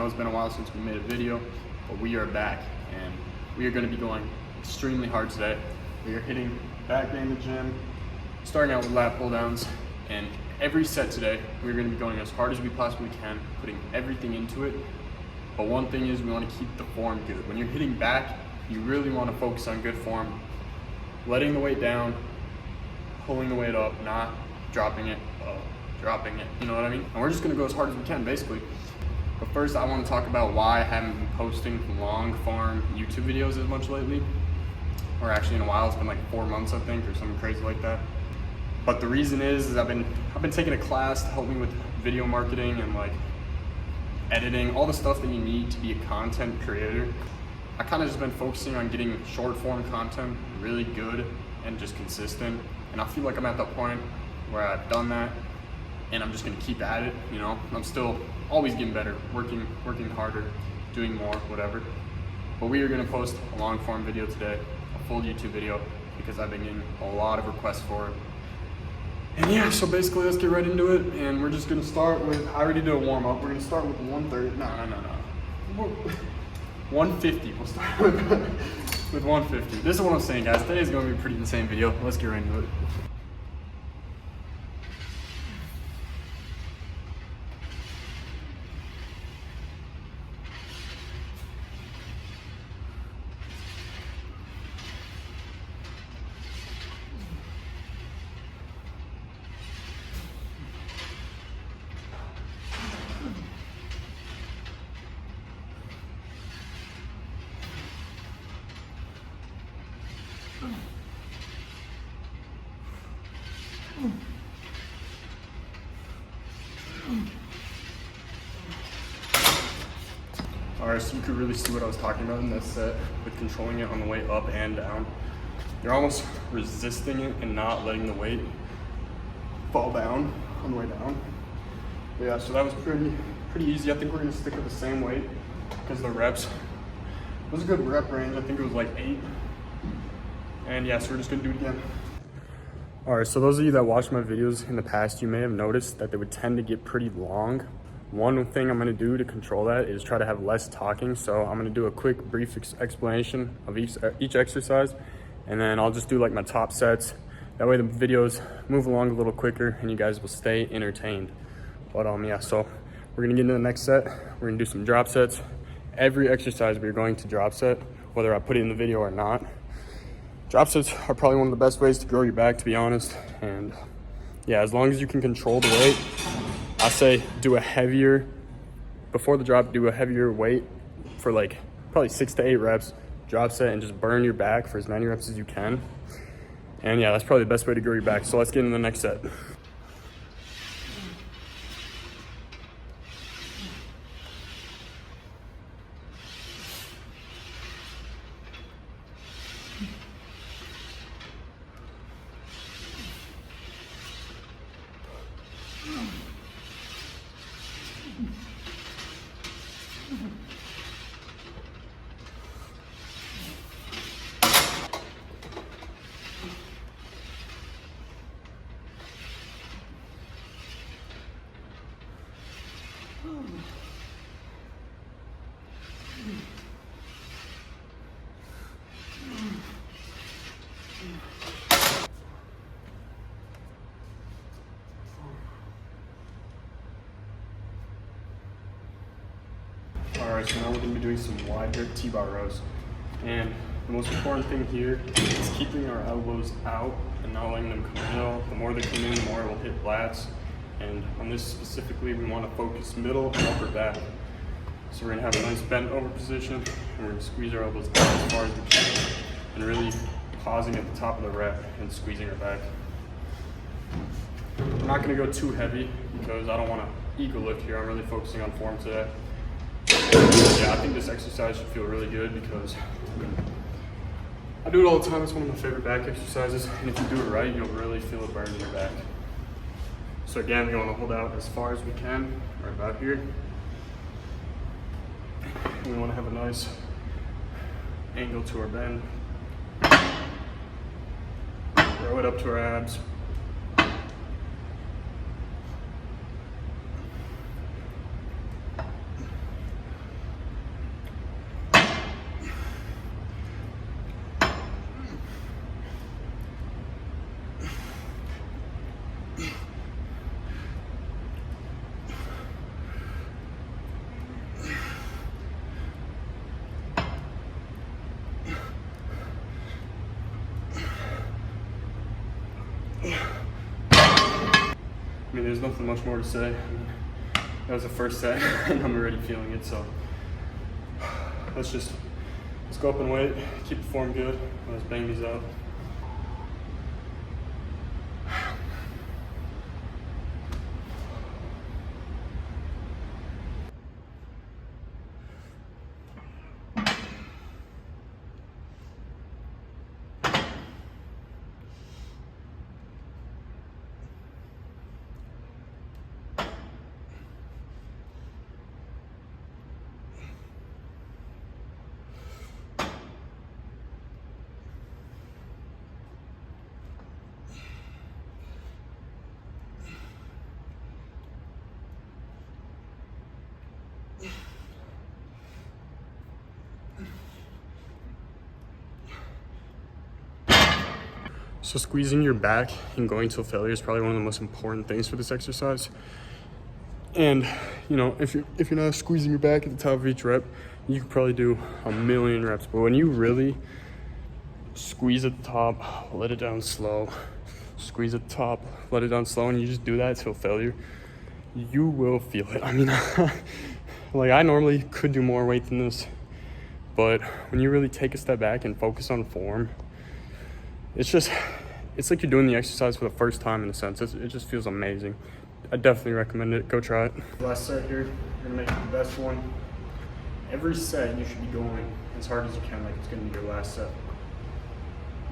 know it's been a while since we made a video, but we are back and we are going to be going extremely hard today. We are hitting back day in the gym, starting out with lat pull downs, and every set today we're going to be going as hard as we possibly can, putting everything into it. But one thing is we want to keep the form good. When you're hitting back, you really want to focus on good form, letting the weight down, pulling the weight up, not dropping it, you know what I mean? And we're just gonna go as hard as we can, basically. But first, I want to talk about why I haven't been posting long form YouTube videos as much lately. Or actually in a while, it's been like 4 months, I think, or something crazy like that. But the reason is I've been taking a class to help me with video marketing and like editing, all the stuff that you need to be a content creator. I kind of just been focusing on getting short form content really good and just consistent. And I feel like I'm at the point where I've done that and I'm just gonna keep at it, you know? I'm still always getting better, working harder, doing more, whatever. But we are gonna post a long form video today, a full YouTube video, because I've been getting a lot of requests for it. And yeah, so basically let's get right into it. And we're just gonna start with, I already did a warm up. We're gonna start with 130, no. 150, we'll start with 150. This is what I'm saying, guys. Today is gonna be a pretty insane video. Let's get right into it. Alright, so you could really see what I was talking about in this set with controlling it on the way up and down. You're almost resisting it and not letting the weight fall down on the way down. But yeah, so that was pretty easy. I think we're gonna stick with the same weight because the reps, it was a good rep range. I think it was like 8. And yeah, so we're just gonna do it again. All right, so those of you that watched my videos in the past, you may have noticed that they would tend to get pretty long. One thing I'm gonna do to control that is try to have less talking. So I'm gonna do a quick, brief explanation of each exercise, and then I'll just do like my top sets. That way the videos move along a little quicker and you guys will stay entertained. But yeah, so we're gonna get into the next set. We're gonna do some drop sets. Every exercise we're going to drop set, whether I put it in the video or not. Drop sets are probably one of the best ways to grow your back, to be honest. And yeah, as long as you can control the weight, I say do a heavier, before the drop, do a heavier weight for like probably 6 to 8 reps, drop set, and just burn your back for as many reps as you can. And yeah, that's probably the best way to grow your back. So let's get into the next set. Alright, so now we're going to be doing some wide grip T-bar rows. And the most important thing here is keeping our elbows out and not letting them come in. The more they come in, the more it will hit lats. And on this specifically, we want to focus middle and upper back. So we're going to have a nice bent over position, and we're going to squeeze our elbows down as far as we can, and really pausing at the top of the rep and squeezing our back. I'm not going to go too heavy because I don't want to ego lift here. I'm really focusing on form today. Yeah, I think this exercise should feel really good because I do it all the time. It's one of my favorite back exercises, and if you do it right, you'll really feel it burn in your back. So again, we want to hold out as far as we can, right about here. And we want to have a nice angle to our bend. Throw it up to our abs. there's nothing much more to say. I mean, that was the first set, and I'm already feeling it. So let's go up and wait, keep the form good. Let's bang these out. So squeezing your back and going till failure is probably one of the most important things for this exercise. And you know, if you're not squeezing your back at the top of each rep, you could probably do a million reps. But when you really squeeze at the top, let it down slow, squeeze at the top, let it down slow, and you just do that till failure, you will feel it. I mean, like I normally could do more weight than this, but when you really take a step back and focus on form, it's like you're doing the exercise for the first time in a sense. It just feels amazing. I definitely recommend it. Go try it. Last set here, you're gonna make it the best one. Every set you should be going as hard as you can, like it's gonna be your last set.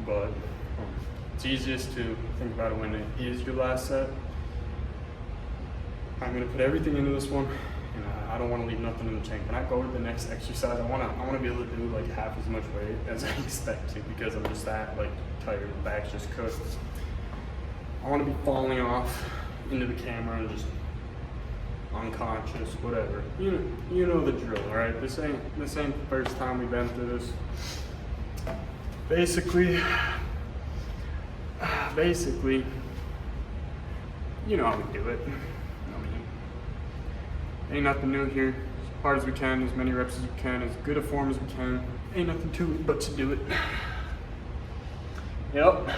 But it's easiest to think about it when it is your last set. I'm gonna put everything into this one, and I don't want to leave nothing in the tank. When I go to the next exercise, I want to be able to do like half as much weight as I expect to, because I'm just that like tired. The back's just cooked. I want to be falling off into the camera and just unconscious, whatever. You know the drill, right? This ain't the first time we've been through this. Basically, you know how we do it. Ain't nothing new here. As hard as we can, as many reps as we can, as good a form as we can. Ain't nothing to it but to do it. Yep.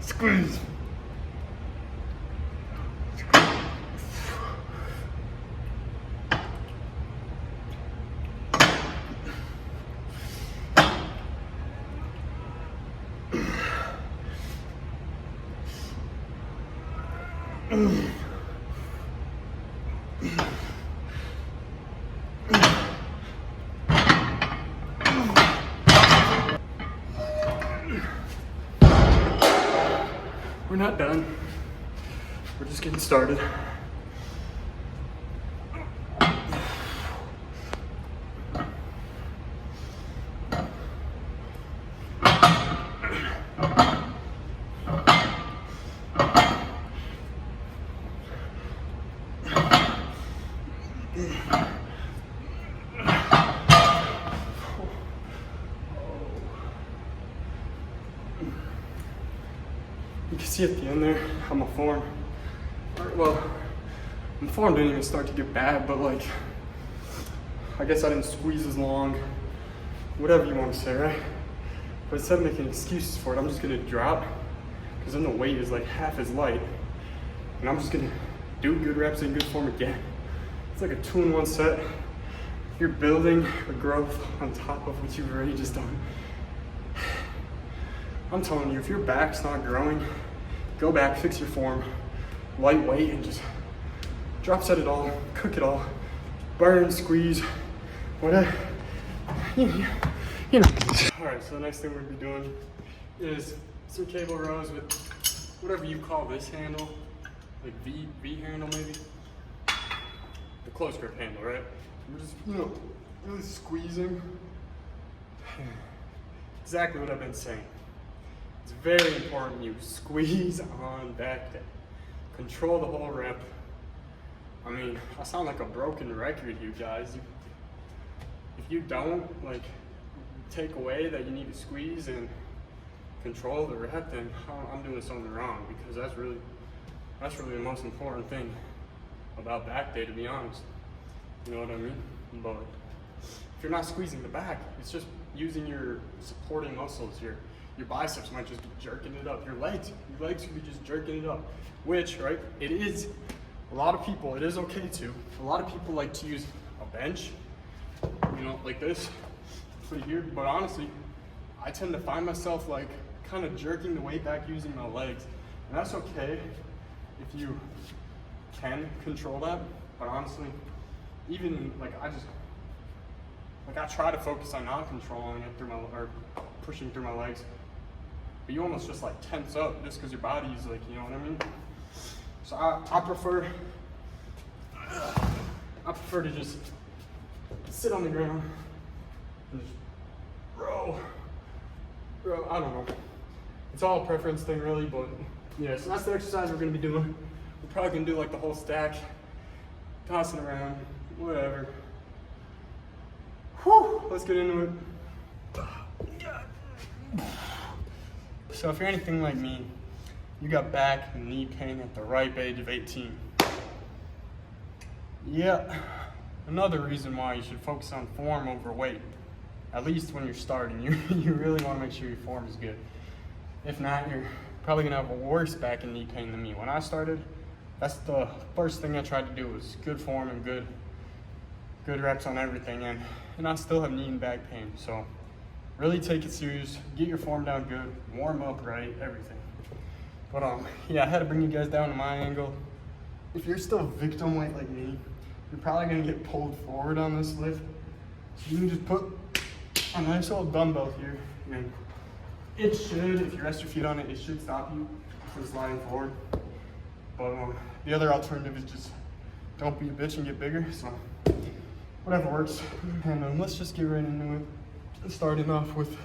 Squeeze. We're not done. We're just getting started. You can see at the end there how my form, well, my form didn't even start to get bad, but like, I guess I didn't squeeze as long, whatever you want to say, right? But instead of making excuses for it, I'm just gonna drop, because then the weight is like half as light, and I'm just gonna do good reps in good form again. It's like a 2-in-1 set. You're building a growth on top of what you've already just done. I'm telling you, if your back's not growing, go back, fix your form, lightweight, and just drop set it all, cook it all, burn, squeeze, whatever, you know. All right, so the next thing we're gonna be doing is some cable rows with whatever you call this handle, like V handle maybe, the close grip handle, right? We're just, really squeezing. Exactly what I've been saying. It's very important you squeeze on back day. Control the whole rep. I mean, I sound like a broken record, you guys. If you don't, like, take away that you need to squeeze and control the rep, then I'm doing something wrong, because that's really the most important thing about back day, to be honest. You know what I mean? But if you're not squeezing the back, it's just using your supporting muscles. Your biceps might just be jerking it up. Your legs could be just jerking it up. Which, right, it is, a lot of people, it is okay to. A lot of people like to use a bench, you know, like this, put it here. But honestly, I tend to find myself like kind of jerking the weight back using my legs. And that's okay if you can control that. But honestly, even like I try to focus on not controlling it through or pushing through my legs. But you almost just like tense up just because your body's like, you know what I mean? So I prefer to just sit on the ground and just row. I don't know. It's all a preference thing really, but yeah, so that's the exercise we're gonna be doing. We're probably gonna do like the whole stack, tossing around, whatever. Whew, let's get into it. So if you're anything like me, you got back and knee pain at the ripe age of 18. Yeah, another reason why you should focus on form over weight. At least when you're starting, you really want to make sure your form is good. If not, you're probably gonna have a worse back and knee pain than me. When I started, that's the first thing I tried to do was good form and good reps on everything, and I still have knee and back pain. So really take it serious, get your form down good, warm up right, everything. But yeah, I had to bring you guys down to my angle. If you're still victim weight like me, you're probably gonna get pulled forward on this lift. So you can just put a nice little dumbbell here, and it should, if you rest your feet on it, it should stop you from sliding forward. But the other alternative is just don't be a bitch and get bigger. So whatever works. And let's just get right into it. Starting off with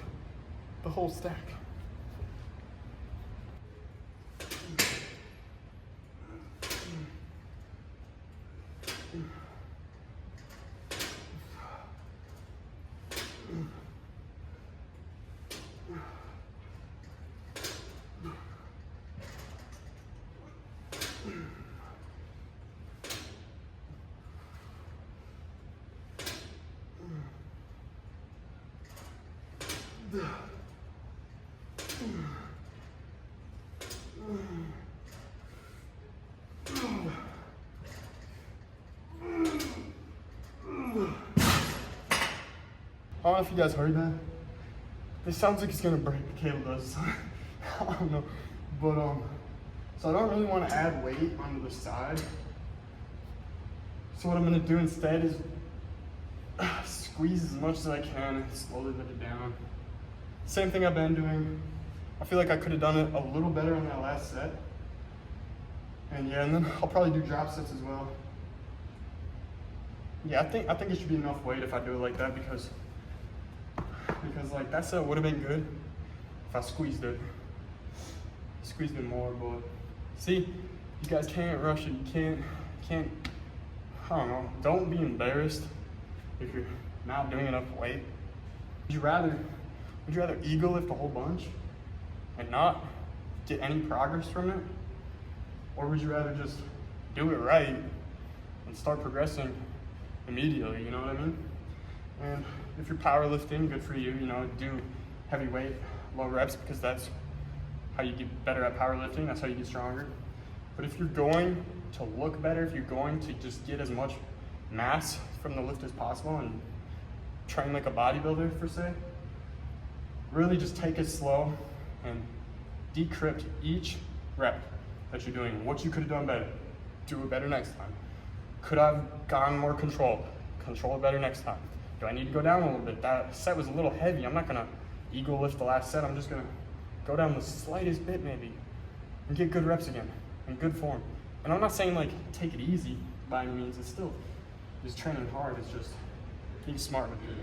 the whole stack. I don't know if you guys heard that. It sounds like it's gonna break. The cable does. I don't know. But so I don't really want to add weight onto the side. So what I'm gonna do instead is squeeze as much as I can and slowly let it down. Same thing I've been doing. I feel like I could have done it a little better on that last set. And yeah, and then I'll probably do drop sets as well. Yeah, I think it should be enough weight if I do it like that because like that set would have been good if I squeezed it. Squeezed it more, but see, you guys can't rush it. You can't, I don't know, don't be embarrassed if you're not doing enough weight. Would you rather ego lift a whole bunch and not get any progress from it? Or would you rather just do it right and start progressing immediately, you know what I mean? And if you're powerlifting, good for you, you know, do heavy weight, low reps, because that's how you get better at powerlifting, that's how you get stronger. But if you're going to look better, if you're going to just get as much mass from the lift as possible and train like a bodybuilder per se, really just take it slow and decrypt each rep that you're doing. What you could have done better, do it better next time. Could I have gone more controlled? Control it better next time. Do I need to go down a little bit? That set was a little heavy. I'm not gonna ego lift the last set. I'm just gonna go down the slightest bit maybe and get good reps again and good form. And I'm not saying like take it easy by any means. It's still just training hard. It's just being smart with it.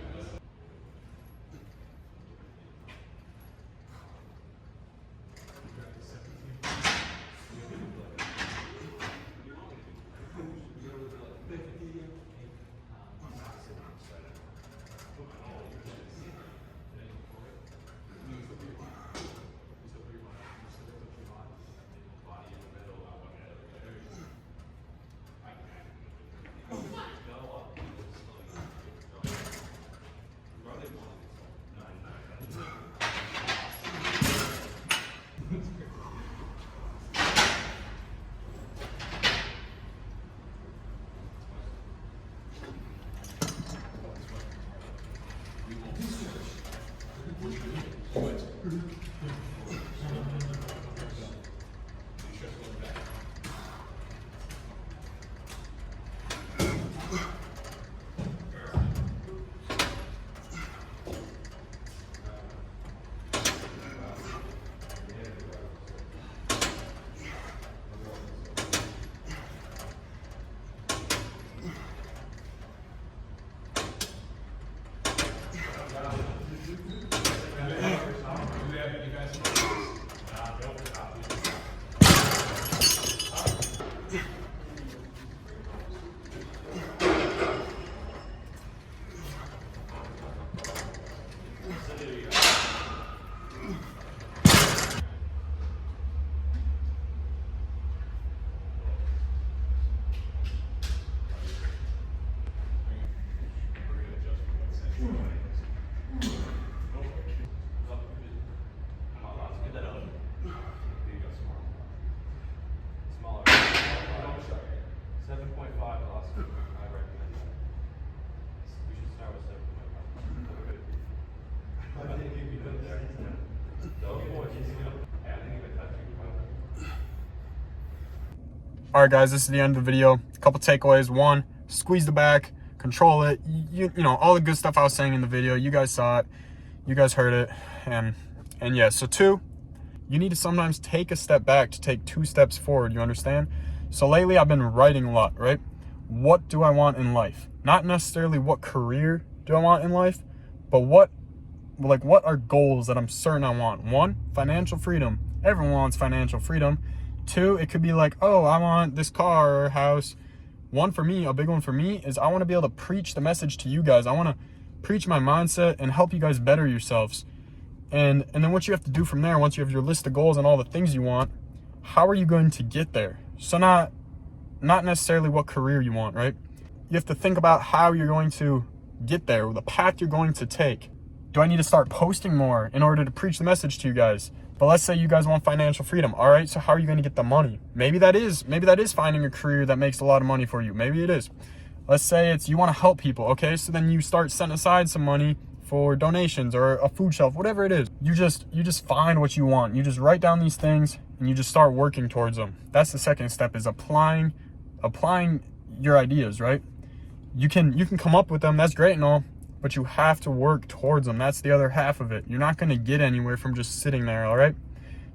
All right, guys, this is the end of the video. A couple takeaways. One, squeeze the back, control it. You know, all the good stuff I was saying in the video. You guys saw it. You guys heard it. And yeah, so two, you need to sometimes take a step back to take 2 steps forward. You understand? So lately I've been writing a lot, right? What do I want in life? Not necessarily what career do I want in life, but what are goals that I'm certain I want? 1, financial freedom. Everyone wants financial freedom. 2, it could be like, oh, I want this car or house. 1 for me, a big one for me, is I want to be able to preach the message to you guys. I want to preach my mindset and help you guys better yourselves. And then what you have to do from there, once you have your list of goals and all the things you want, how are you going to get there? So not necessarily what career you want, right? You have to think about how you're going to get there, the path you're going to take. Do I need to start posting more in order to preach the message to you guys? But let's say you guys want financial freedom. All right, so how are you going to get the money? Maybe that is finding a career that makes a lot of money for you. Maybe it is. Let's say it's you want to help people. Okay, so then you start setting aside some money for donations or a food shelf, whatever it is. You just find what you want. You just write down these things and you just start working towards them. That's the second step, is applying your ideas, right? You can come up with them. That's great and all, but you have to work towards them. That's the other half of it. You're not going to get anywhere from just sitting there, all right?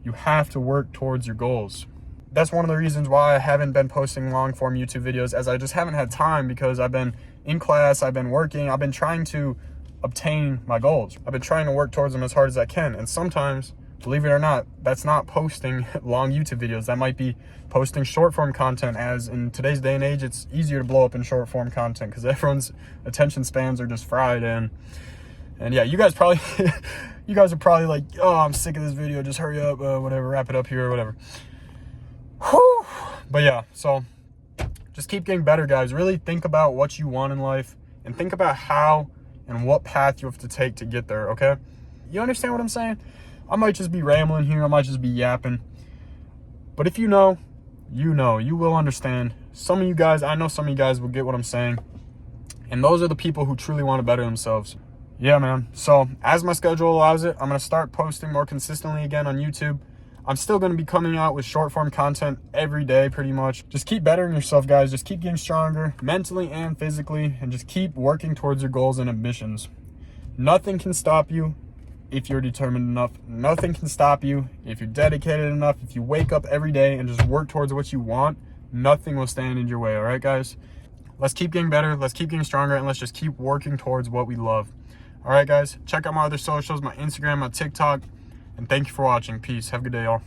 You have to work towards your goals. That's one of the reasons why I haven't been posting long form YouTube videos, as I just haven't had time, because I've been in class, I've been working, I've been trying to obtain my goals. I've been trying to work towards them as hard as I can. And sometimes, believe it or not, that's not posting long YouTube videos. That might be posting short form content, as in today's day and age, it's easier to blow up in short form content because everyone's attention spans are just fried. And yeah, you guys are probably like, oh, I'm sick of this video. Just hurry up, whatever, wrap it up here or whatever. Whew. But yeah, so just keep getting better, guys. Really think about what you want in life and think about how and what path you have to take to get there, okay? You understand what I'm saying? I might just be rambling here. I might just be yapping. But if you know, you will understand. Some of you guys, I know some of you guys will get what I'm saying. And those are the people who truly want to better themselves. Yeah, man. So as my schedule allows it, I'm going to start posting more consistently again on YouTube. I'm still going to be coming out with short form content every day, pretty much. Just keep bettering yourself, guys. Just keep getting stronger mentally and physically, and just keep working towards your goals and ambitions. Nothing can stop you if you're determined enough. Nothing can stop you if you're dedicated enough. If you wake up every day and just work towards what you want, nothing will stand in your way. All right, guys? Let's keep getting better. Let's keep getting stronger, and let's just keep working towards what we love. All right, guys? Check out my other socials, my Instagram, my TikTok. And thank you for watching. Peace. Have a good day, y'all.